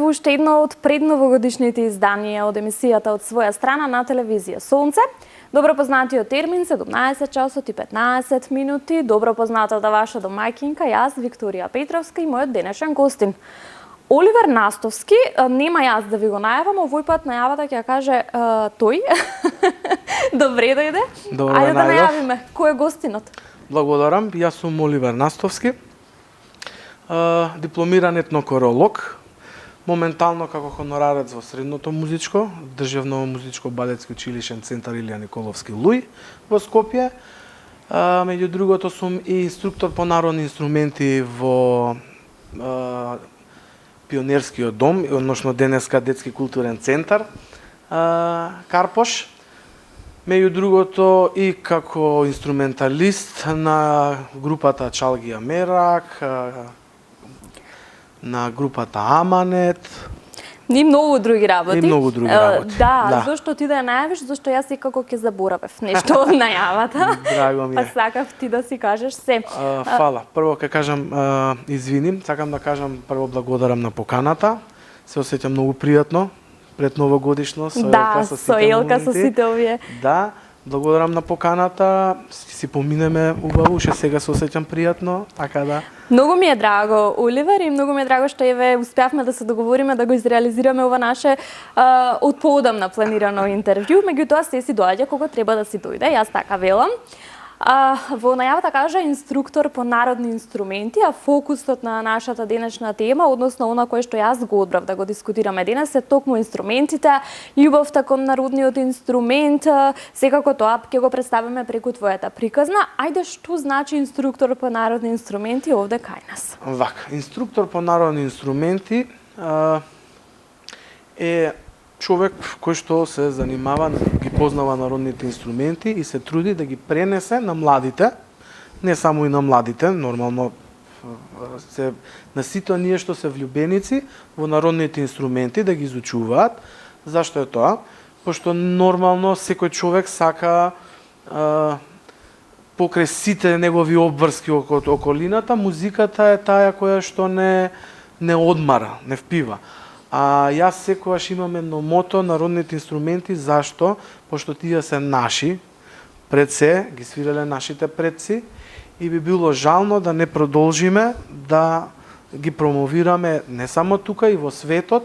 во уште едно од предновогодишните изданија од емисијата од своја страна на телевизија Сонце. Добро познатиот термин 17 часот и 15 минути, добро познатата ваша домаќинка, јас Викторија Петровска и мојот денешен гостин. Оливер Настовски, нема јас да ви го најавам, овој пат најавата ќе ја каже тој. Добре дојде. Ајде да најавиме, кој е гостинот? Благодарам, јас сум Оливер Настовски, дипломиран етнокоролог, моментално како хонорарец во Средното музичко, Државно музичко балетски училишен центар Илија Николовски Луј во Скопје. Меѓу другото сум и инструктор по народни инструменти во Пионерскиот дом, односно денеска Детски културен центар Карпош. Меѓу другото и како инструменталист на групата Чалгија Мерак, на групата Аманет. И многу други работи. И многу други работи. Да, зашто ти да ја најавиш, зашто јас секако ќе заборавев нешто од најавата. Драго ми е. Па сакав ти да си кажеш се. Фала. Прво ќе кажам извиним, сакам да кажам прво благодарам на поканата. Се осеќам многу пријатно пред новогодишно со Елка со сите овие. Да, благодарам на поканата. Си поминеме убаво, ше сега се осеќам пријатно, така да. Многу ми е драго, Оливер, и многу ми е драго што еве успеавме да се договориме да го изреализираме ова наше од поодамна планирано интервју, меѓутоа се си доаѓа кога треба да си дојде, јас така велам. Во најавата кажа инструктор по народни инструменти, а фокусот на нашата денешна тема, односно она кое што јас го одбрав да го дискутираме денес, е токму инструментите, љубовта кон народниот инструмент, секако тоа ќе го представиме преку твојата приказна. Ајде, што значи инструктор по народни инструменти овде кај нас? Вака, инструктор по народни инструменти е човек кој што се занимава, ги познава народните инструменти и се труди да ги пренесе на младите, не само и на младите, нормално на сите оние што се влюбеници во народните инструменти да ги изучуваат. Зашто е тоа? Пошто нормално секој човек сака покрај сите негови обврски околу околината, музиката е таа која што не одмара, не впива. А јас секогаш имам едно мото, народните инструменти, зашто? Пошто тие се наши, пред се, ги свирале нашите предци и би било жално да не продолжиме да ги промовираме не само тука и во светот,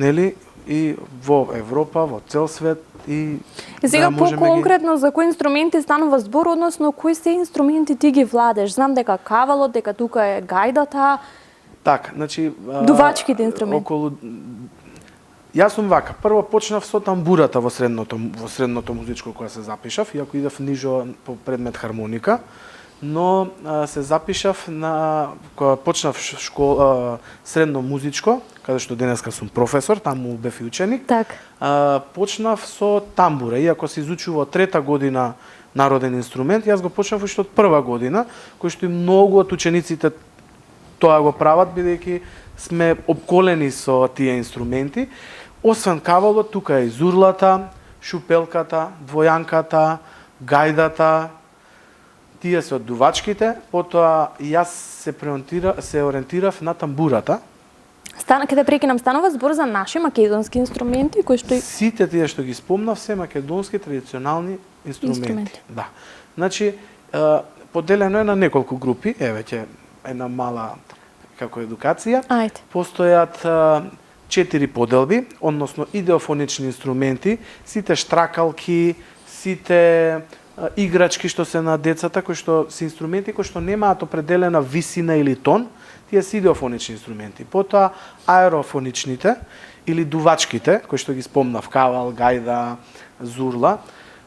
нели, и во Европа, во цел свет и сега по-конкретно за кои инструменти станува збор, односно кои се инструменти ти ги владеш? Знам дека кавалот, дека тука е гајдата. Така, значи дувачките инструменти. Јас сум вака. Прво почнав со тамбурата во средното музичко кога се запишав, иако идев нижо по предмет хармоника, но се запишав кога почнав средно музичко, каде што денеска сум професор, таму бев и ученик. Так. Почнав со тамбура, иако се изучува од трета година народен инструмент, јас го почнав уште од прва година, кој што и многу од учениците тоа го прават, бидејќи сме обколени со тие инструменти. Освен кавалот, тука е и зурлата, шупелката, двојанката, гајдата, тие се од дувачките, потоа јас се ориентирав на тамбурата. Каде прекинам, станува збор за наши македонски инструменти, кои што сите тие што ги спомнав се македонски традиционални инструменти. Да. Значи, поделено е на неколку групи, еве ќе една мала како едукација. Ајде. Постојат 4 поделби, односно идеофонични инструменти, сите штракалки, сите играчки што се на децата, кои што се инструменти кои што немаат определена висина или тон, тие се идеофонични инструменти. Потоа аерофоничните или дувачките, кои што ги спомнав, кавал, гајда, зурла.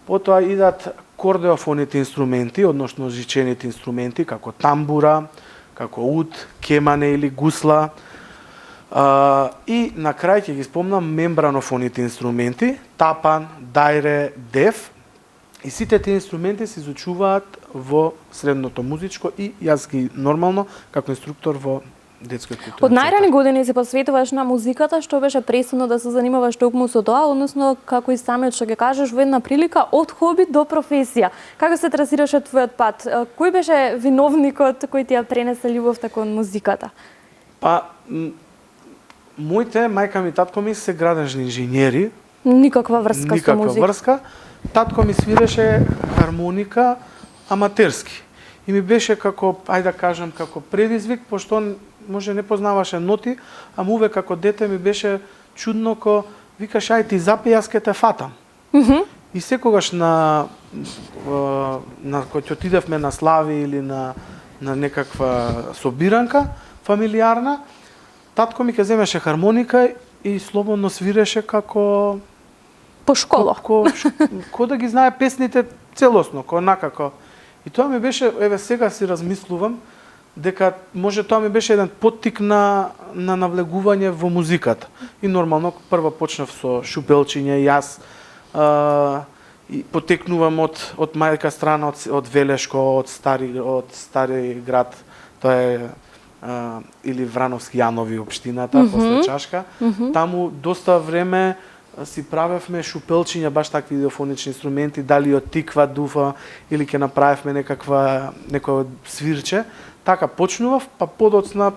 Потоа идат кордеофоните инструменти, односно жичените инструменти, како тамбура, како уд, кемане или гусла. И на крај ќе ги спомнам мембранофоните инструменти, тапан, дајре, деф. И сите тие инструменти се изучуваат во средното музичко и јас ги нормално како инструктор во детскиот културен центар. Од најрани години се посветуваш на музиката, што беше пресудно да се занимаваш токму со тоа, односно како и самиот што ќе кажеш во една прилика од хоби до професија. Како се трасираше твојот пат? Кој беше виновникот кој ти ја пренесе љубовта кон музиката? Па моите мајка ми и татко ми се градежни инженери, Никаква врска со никаква музика. врска. Татко ми свиреше хармоника аматерски. И ми беше како, ајде да кажам, како предизвик, пошто он може не познаваше ноти, ама увек како дете ми беше чудно ко викаш ај ти запи, јас ке те фатам. И секогаш кога ќе отидевме на слави или на некаква собиранка фамилиарна, татко ми ќе земеше хармоника и слободно свиреше како По школа. ко да ги знае песните целосно, ко накако. И тоа ми беше, еве сега си размислувам, дека може тоа ми беше еден поттик на навлегување во музиката. И нормално прво почнав со шупелчиње, јас и потекнувам од мајка страна, од Велешко, од стари град, тоа е или Врановски Јанови општината, после Чашка. Таму доста време си правевме шупелчиња, баш такви идеофонични инструменти, дали од тиква, дуфа, или ќе направевме некој свирче. Така почнував, па подоцна,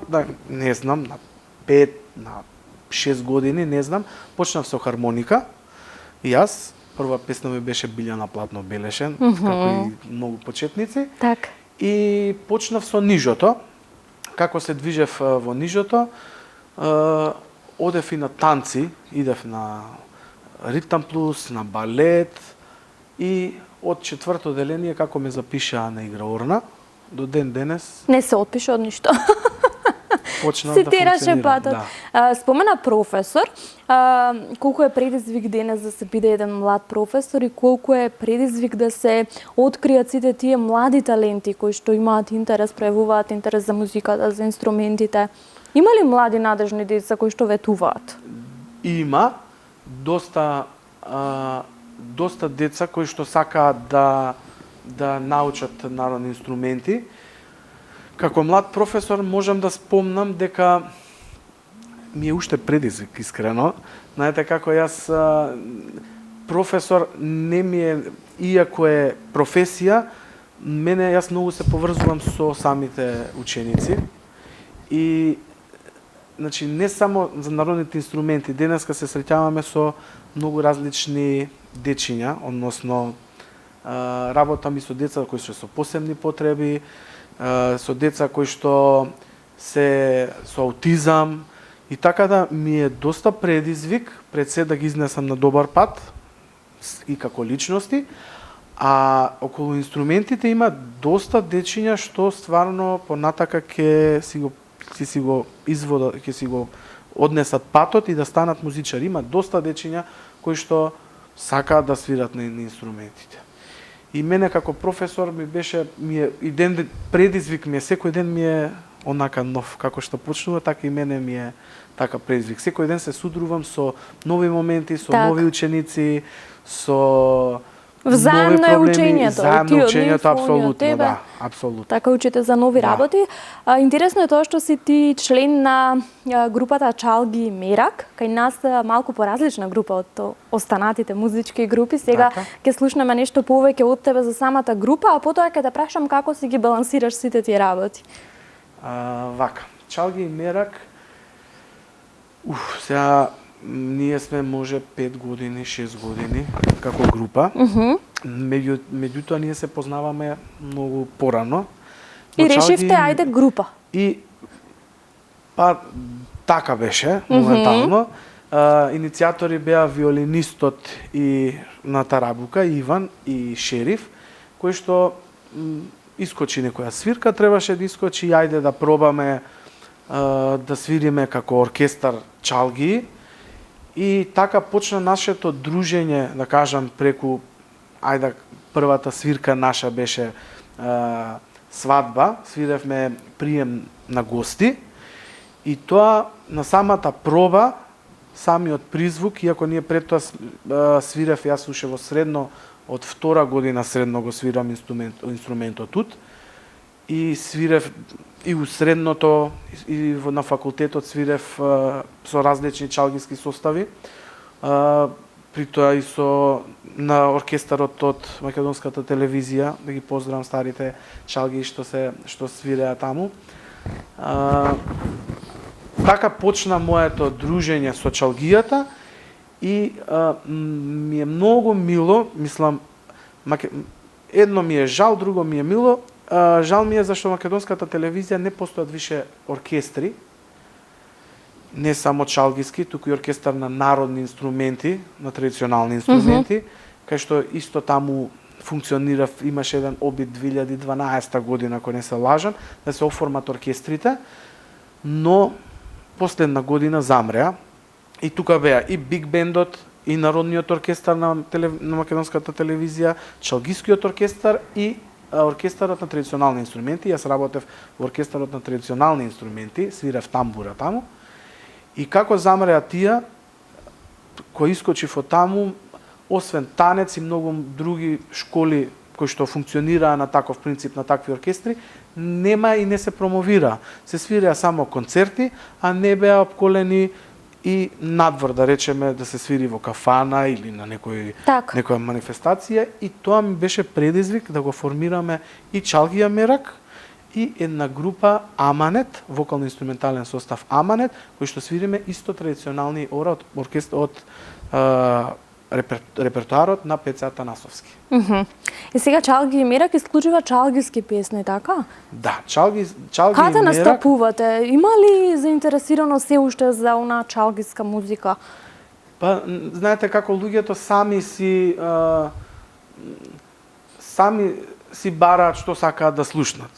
не знам, на 5, на 6 години, не знам, почнав со хармоника. И јас, прва песна ми беше Билјана Платно Белешен, како и многу почетници. Так. И почнав со нижото. Како се движев во нижото, одев и на танци, идев на ритам плюс, на балет и од четврто деление како ме запишаа на игра Орна, до ден денес Не се отпише од ништо. почнав Си да тераше функционирам. патот. Да. Спомена професор, колку е предизвик денес да се биде еден млад професор и колку е предизвик да се откријат сите тие млади таленти кои што имаат интерес, пројавуваат интерес за музиката, за инструментите. Има ли млади надежни деца кои што ветуваат? Има доста деца кои што сакаат да научат народни инструменти. Како млад професор можам да спомнам дека ми е уште предизвик, искрено. Знаете како јас професор не ми е, иако е професија, јас многу се поврзувам со самите ученици. И значи не само за народните инструменти, денеска се среќаваме со многу различни дечиња, односно работам и со деца кои се со посебни потреби, со деца кои што се со аутизам, и така да ми е доста предизвик пред се да ги изнесам на добар пат и како личности, а околу инструментите има доста дечиња што стварно понатака ќе си го однесат патот и да станат музичари. Има доста дечиња кои што сакаат да свират на инструментите. И мене како професор предизвик ми е, секој ден ми е онака нов, како што почнува, така и мене ми е така предизвик. Секој ден се судрувам со нови моменти, со нови ученици, со Взаемно е учењето, взаемно учењето, апсолутно, да, апсолутно. Така учите за нови работи. Интересно е тоа што си ти член на групата Чалги и Мерак, кај нас малку поразлична група од останатите музички групи. Сега ќе слушнеме нешто повеќе од тебе за самата група, а потоа ќе те прашам како си ги балансираш сите тие работи. Вака, Чалги и Мерак, сега ние сме може 5 години, 6 години како група. Меѓутоа ние се познаваме многу порано. И решивте ајде група. И па така беше моментално. Иницијатори беа виолинистот и на Тарабука, Иван и Шериф, кој што искочи некоја свирка, требаше да искочи, ајде да пробаме да свириме како оркестар Чалги. И така почна нашето дружење, да кажам, преку, првата свирка наша беше свадба, свиревме прием на гости, и тоа на самата проба, самиот призвук, иако ние пред тоа свирев, јас уште во средно, од 2 година средно го свирам инструментот тут, и свирев и у средното, и на факултетот свирев со различни чалгиски состави, при тоа и на оркестарот од Македонската телевизија, да ги поздравам старите чалги што свиреа таму. така почна моето дружење со чалгијата и ми е многу мило, мислам, едно ми е жал, друго ми е мило. Жал ми е зашто македонската телевизија не постојат више оркестри, не само чалгиски, туку и оркестар на народни инструменти, на традиционални инструменти, кај што исто таму функционира, имаше еден обид 2012 година, ако не се лажам, да се оформат оркестрите, но последна година замреа. И тука беа и биг бендот, и народниот оркестар на македонската телевизија, чалгискиот оркестар и оркестарот на традиционални инструменти. Јас работев во оркестарот на традиционални инструменти, свирев тамбура таму. И како замреа тие, кој искочив од таму, освен танец и многу други школи кои што функционираа на таков принцип, на такви оркестри, нема и не се промовира. Се свиреа само концерти, а не беа обколени и надвор, да речеме, да се свири во кафана или на некоја манифестација. И тоа ми беше предизвик да го формираме и Чалгија Мерак и една група Аманет, вокално-инструментален состав Аманет, кој што свириме исто традиционални ора од репертоарот на Пеце Атанасовски. И сега Чалгија Мерак исклучува чалгиски песни, така? Да, Чалгија Мерак. Каде настапувате? Има ли заинтересирано се уште за она чалгиска музика? Па, знаете како луѓето сами си бараат што сакаат да слушнат.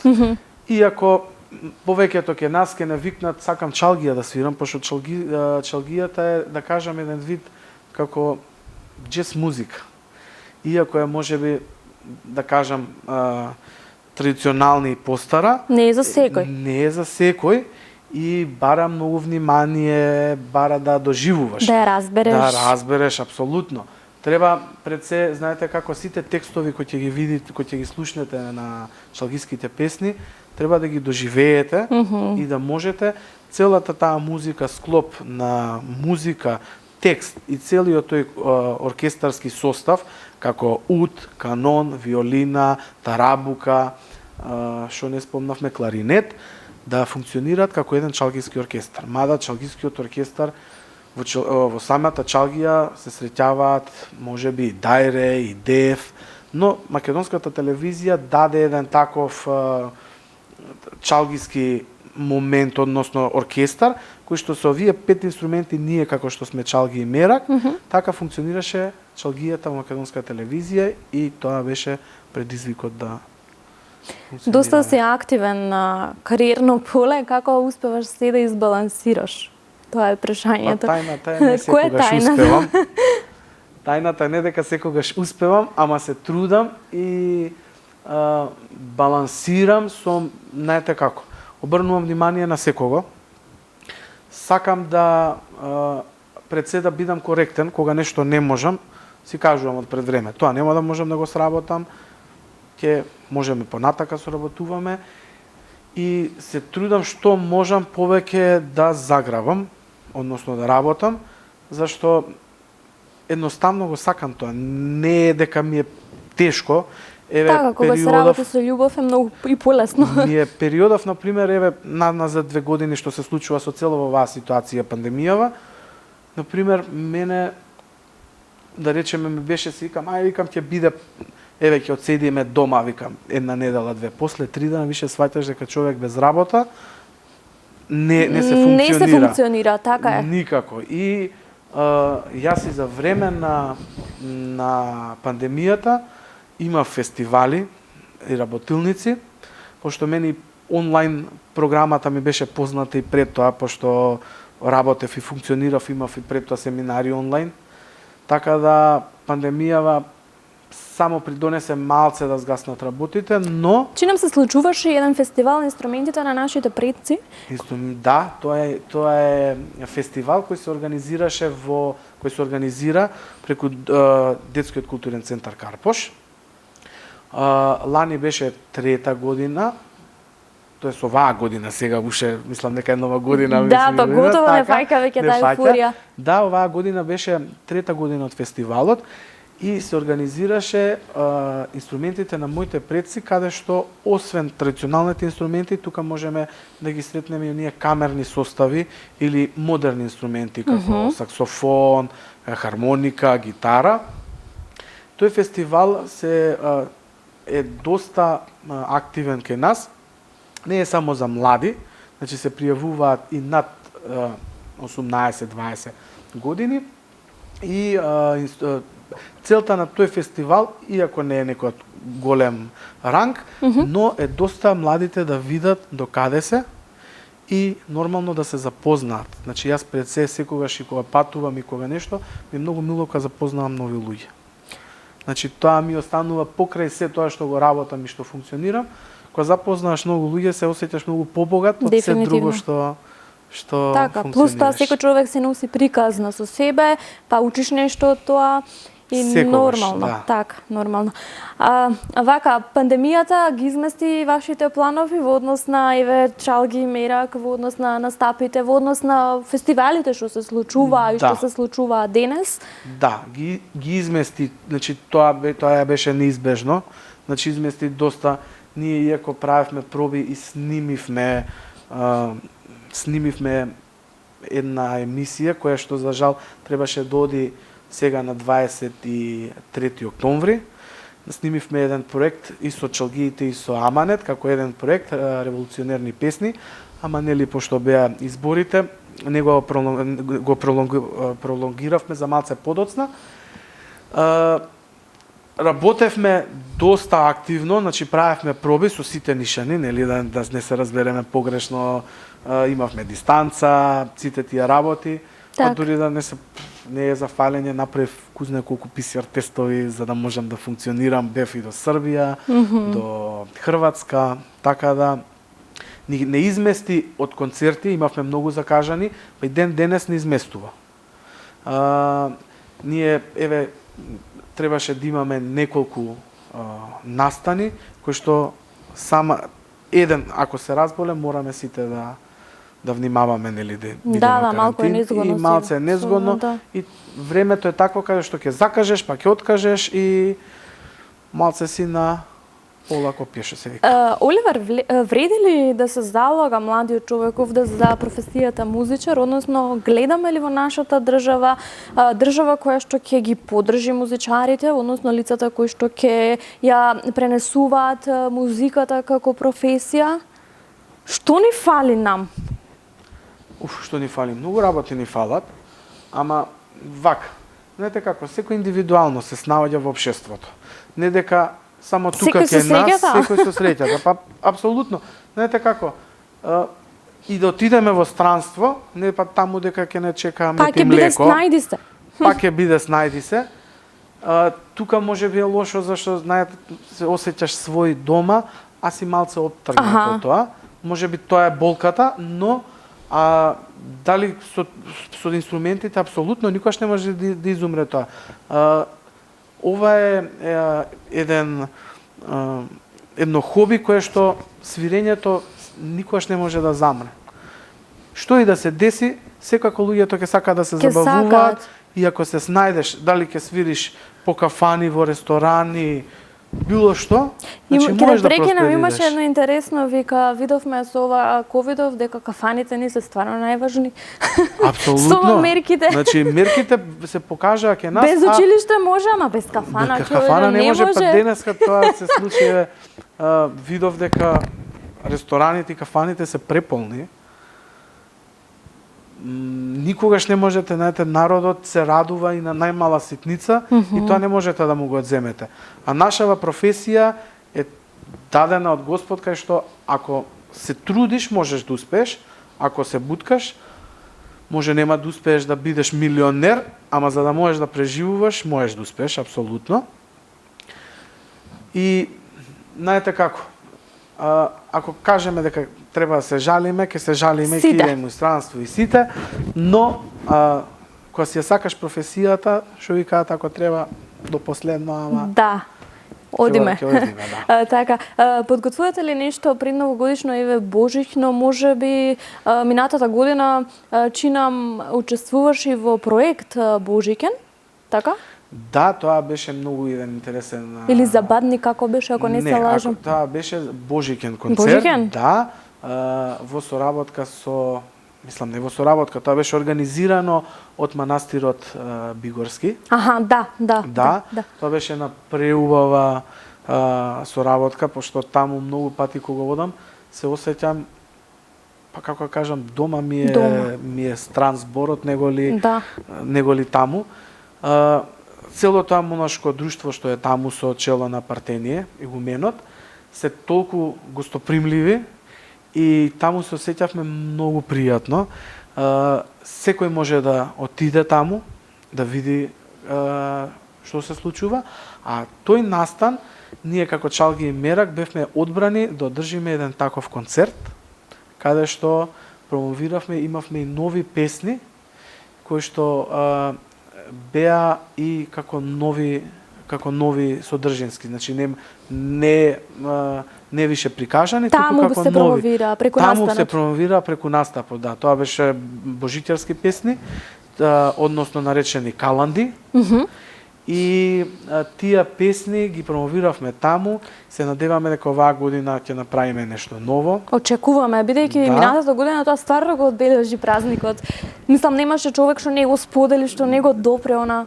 Иако повеќето ке нас ке не викнат сакам чалгија да свирам, пошто чалгијата е, да кажам, еден вид како джез музика. Иако е можеби, да кажам, традиционални и постара. Не е за секој. Не е за секој и бара многу внимание, бара да доживуваш. Да ја разбереш. Да разбереш, апсолутно. Треба пред се, знаете како сите текстови кои ќе ги видите, кои ќе ги слушнете на чалгиските песни, треба да ги доживеете и да можете целата таа музика, склоп на музика, текст и целиот тој оркестарски состав, како ут, канон, виолина, тарабука, што не спомнавме, кларинет, да функционираат како еден чалгиски оркестар. Мада чалгискиот оркестар во самата Чалгија се среќаваат можеби и Дајре, и Дев, но македонската телевизија даде еден таков чалгиски момент, односно оркестар, кој што со овие 5 инструменти ние како што сме Чалгија Мерак, така функционираше чалгијата во македонската телевизија и тоа беше предизвикот да функционира. Доста си активен на кариерно поле, како успеваш се да избалансираш? Тоа е прашањето. Па тајната е не секогаш успевам. Тајната е не дека секогаш успевам, ама се трудам и балансирам со, знаете како, обрнувам внимание на секого. Сакам да пред се да бидам коректен, кога нешто не можам, си кажувам од пред време. Тоа нема да можам да го сработам, ќе можеме понатака соработуваме и се трудам што можам повеќе да заграбам, односно да работам, зашто едноставно го сакам тоа. Не е дека ми е тешко. Еве, така, кога се работи со љубов е многу и полесно. Ми е периодов, например, еве, назад 2 години што се случува со целова оваа ситуација, пандемијава, например, мене, да речеме, ми беше, си викам, ќе биде, еве, ќе одседиме дома, викам, една недела, 2. После 3 дена више сваќаш дека човек без работа не се функционира. Не се функционира, така е. Никако. И јас и за време на пандемијата има фестивали и работилници, пошто мене онлайн програмата ми беше позната и пред тоа, пошто работев и функционирав, имав и пред тоа семинари онлайн. Така да пандемијава само придонесе малце да згаснат работите, но... Чи нам се случуваше еден фестивал на инструментите на нашите предци? Да, тоа е фестивал кој се организира преку Детскиот културен центар Карпош. Лани беше 3-та година, тоа е оваа година, сега уште мислам дека е нова година. Да, па готово не фаќа веќе таа еуфорија. Да, оваа година беше 3-та година од фестивалот и се организираше инструментите на моите предци, каде што освен традиционалните инструменти, тука можеме да ги сретнеме и оние камерни состави или модерни инструменти како саксофон, хармоника, гитара. Тој фестивал е доста активен кај нас. Не е само за млади, значи се пријавуваат и над 18-20 години и целта на тој фестивал, иако не е некој голем ранг, но е доста младите да видат до каде се и нормално да се запознаат. Значи јас пред секогаш и кога патувам и кога нешто, ми е многу мило кога запознавам нови луѓе. Значи тоа ми останува покрај се тоа што го работам и што функционирам. Кога запознаваш многу луѓе, се осеќаш многу побогат од се друго што така, плюс тоа секој човек се носи приказна со себе, па учиш нешто од тоа и секогаш, нормално, да. така, нормално. Вака, пандемијата ги измести вашите планови во однос на еве чалги мерак, во однос на настапите, во однос на фестивалите што се случува и што се случува денес? Да, ги измести, значи тоа беше неизбежно. Значи измести доста. Ние иако правевме проби и снимивме една емисија која што за жал требаше да оди сега на 23 октомври. Снимивме еден проект и со чалгиите и со Аманет, како еден проект револуционерни песни, ама нели пошто беа изборите, него го пролонгиравме за малце подоцна. Работевме доста активно, значи правевме проби со сите нишани, нели да не се разбереме погрешно, имавме дистанца, сите тие работи, а дури да не е за фалење, направив кузне колку PCR тестови за да можам да функционирам, бев и до Србија, до Хрватска, така да не измести од концерти, имавме многу закажани, па и денес не изместува. Ние требаше да имаме неколку настани, кои што еден, ако се разболе, мораме сите да внимаваме, нели, да бидеме малку е незгодно. И малце е незгодно. И времето е такво каде што ќе закажеш, па ќе откажеш и малце си на полако пиеше се вика. Оливер, вреди ли да се залага младиот човеков за професијата музичар, односно гледаме ли во нашата држава која што ќе ги поддржи музичарите, односно лицата кои што ќе ја пренесуваат музиката како професија? Што ни фали нам? Што ни фали? Многу работи ни фалат, ама вака. Знаете како, секој индивидуално се снаоѓа во општеството. Не дека само тука кај нас секој се среќа. Па апсолутно. Знаете како, и да отидеме во странство, не па таму дека ќе не чекаме ти млеко. Па ќе биде снајди се. Тука може би е лошо зашто знаете се осеќаш свој дома, а си малце оптргнат од тоа. Може би тоа е болката, но дали со инструментите апсолутно никогаш не може да изумре тоа. Ова е едно хоби кое што свирењето никогаш не може да замре. Што и да се деси, секако луѓето ќе сака да се забавуваат и ако се снајдеш, дали ќе свириш по кафани, во ресторани, било што, значи можеш да просперираш. Имаше едно интересно, видовме со ова ковидов дека кафаните ни се стварно најважни. Апсолутно. Со мерките. Значи мерките се покажаа ке нас. Без училиште може, ама без кафана без кафана не може. Па денеска тоа се случи, видов дека рестораните и кафаните се преполни. Никогаш не можете, знаете, народот се радува и на најмала ситница и тоа не можете да му го одземете. А нашава професија е дадена од Господ кај што ако се трудиш можеш да успееш, ако се буткаш може нема да успееш да бидеш милионер, ама за да можеш да преживуваш можеш да успееш апсолутно. И знаете како, ако кажеме дека треба да се жалиме, ќе се жалиме, ќе идеме во странство и сите, но кога си ја сакаш професијата, што ви кажат, ако треба до последно, ама... Да, одиме. Да. Така, подготвувате ли нешто пред новогодишно еве Божично, може би минатата година чинам учествуваш и во проект Божикен, така? Да, тоа беше многу еден интересен... Или забавни како беше, ако не се лажам? Не, тоа беше Божикен концерт. Божикен? Да, во соработка со... Мислам, не во соработка, тоа беше организирано од манастирот Бигорски. Аха, да. Тоа беше една преубава соработка, пошто таму многу пати кога одам, се осеќам, па како да кажам, дома ми е стран зборот, неголи таму. Целото тоа монашко друштво што е таму со чело на Партение, игуменот, се толку гостопримливи и таму се осеќавме многу пријатно. Секој може да отиде таму, да види што се случува, а тој настан, ние како Чалги и Мерак бевме одбрани да одржиме еден таков концерт, каде што промовиравме, имавме и нови песни, кои што беа и како нови содржински, значи не више прикажани, таму туку како се нови. промовира преку настанот. Таму се промовира преку настапот, да. Тоа беше божиќарски песни, односно наречени каланди. И тие песни ги промовиравме таму. Се надеваме дека оваа година ќе направиме нешто ново. Очекуваме, бидејќи минатата година тоа стварно го одбележи празникот. Мислам, немаше човек што не го сподели, што не го допре она.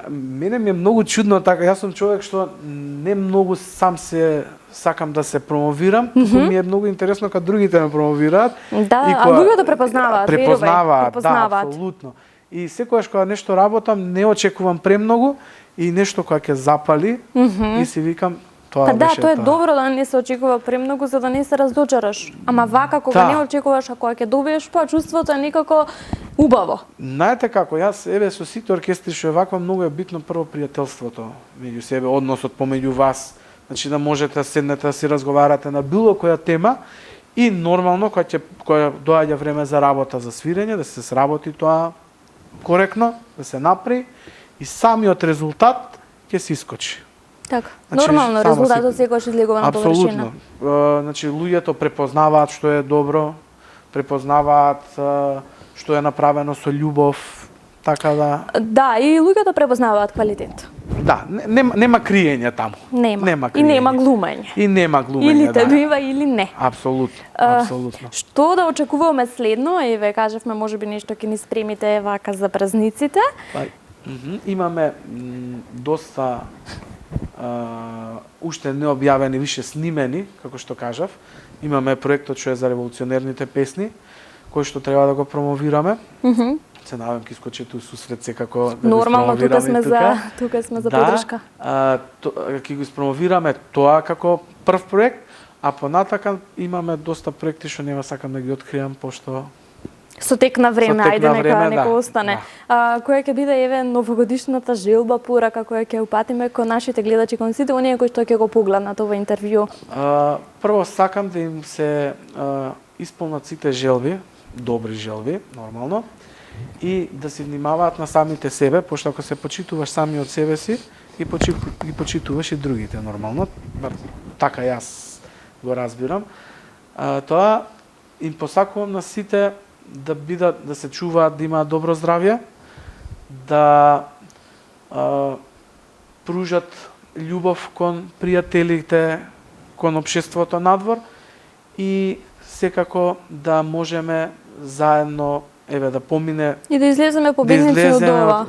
Мене ми е многу чудно така. Јас сум човек што не многу сам се сакам да се промовирам, туку ми е многу интересно кога другите ме промовираат. Да, а луѓето препознаваат. Препознаваат, да, апсолутно. И секогаш кога нешто работам, не очекувам премногу и нешто кога ќе запали и си викам тоа да, беше тоа е добро да не се очекува премногу за да не се разочараш. Ама вака кога не очекуваш, а кога ќе добиеш, па чувството е некако убаво. Знаете како, јас со сите оркестри што е ваква, многу е битно прво пријателството меѓу себе, односот помеѓу вас. Значи да можете да седнете да си разговарате на било која тема и нормално кога доаѓа време за работа, за свирење, да се сработи тоа коректно, да се направи и самиот резултат ќе се искочи. Така, нормално резултатот секогаш излегува на површина. Апсолутно. Значи луѓето препознаваат што е добро, препознаваат што е направено со љубов, така да. Да, и луѓето препознаваат квалитет. Да, нема криење таму. Нема криење. И нема глумење. Или те бива или не. Апсолутно. Што да очекуваме следно? Еве кажавме можеби нешто ќе ни спремите вака за празниците. Имаме доста уште необјавени, више снимени, како што кажав. Имаме проектот што е за револуционерните песни, кој што треба да го промовираме. Се надевам ќе искочи ту сусрет секако да нормално, тука сме за подршка. Ќе го испромовираме тоа како прв проект, а понатака имаме доста проекти што нема сакам да ги откријам, пошто со тек на време, нека остане. Која ќе биде еве новогодишната желба, порака која ќе упатиме кон нашите гледачи, кон сите оние кои што ќе го погледнат ова интервју? Прво сакам да им се исполнат сите желби, добри желби, нормално, и да се внимаваат на самите себе, пошто ако се почитуваш сами од себе си, ги почитуваш и другите, нормално. Така јас го разбирам. Тоа им посакувам на сите да се чуваат, да имаат добро здравје, да пружат љубов кон пријателите, кон општеството надвор и секако да можеме заедно да помине и да излеземе победници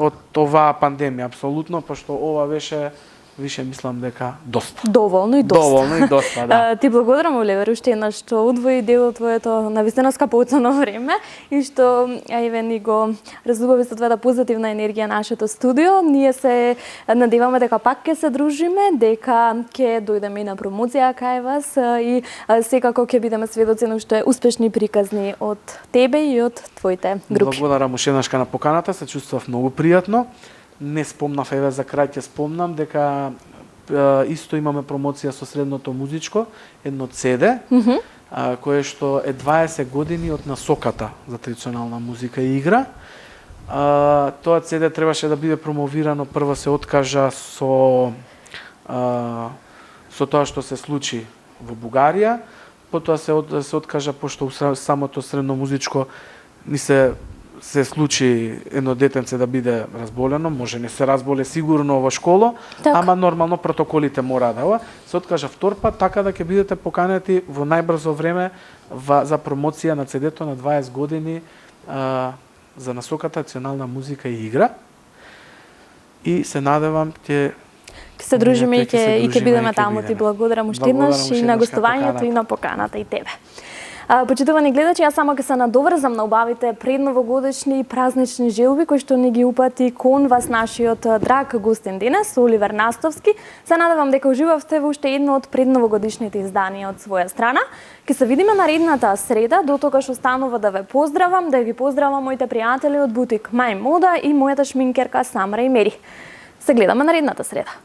од оваа пандемија, апсолутно, пошто ова беше више мислам дека доста. Доволно и доста, да. Ти благодарам, Оливер, уште еднаш што удвои дел од твоето навистина скапоцено време и што еве ни го разубави со твојата позитивна енергија нашето студио. Ние се надеваме дека пак ќе се дружиме, дека ќе дојдеме и на промоција кај вас и секако ќе бидеме сведоци на уште успешни приказни од тебе и од твоите групи. Благодарам уште еднаш на поканата, се чувствував многу пријатно. Не спомнав, еве за крај ќе спомнам дека исто имаме промоција со Средното музичко, едно CD, кое што е 20 години од насоката за традиционална музика и игра. Тоа CD требаше да биде промовирано, прво се откажа со тоа што се случи во Бугарија, потоа се откажа пошто самото Средно музичко ни се се случи едно детенце да биде разболено, може не се разболе сигурно во школа, Така. ама нормално протоколите мора да се откажа втор пат, така да ќе бидете поканети во најбрзо време за промоција на CD-то на 20 години за насоката национална музика и игра. И се надевам ќе се дружиме и ќе бидеме таму. Ти благодарам уште еднаш и на гостувањето и на поканата и тебе. Почитувани гледачи, јас само ќе се надоврзам на убавите предновогодишни и празнични желби кои што ни ги упати кон вас нашиот драг гостин денес, Оливер Настовски. Се надевам дека уживавте во уште едно од предновогодишните изданија од своја страна. Ќе се видиме наредната среда, до тогаш останува да ве поздравам, да ги поздравам моите пријатели од бутик Мај Мода и мојата шминкерка Самра и Мери. Се гледаме наредната среда.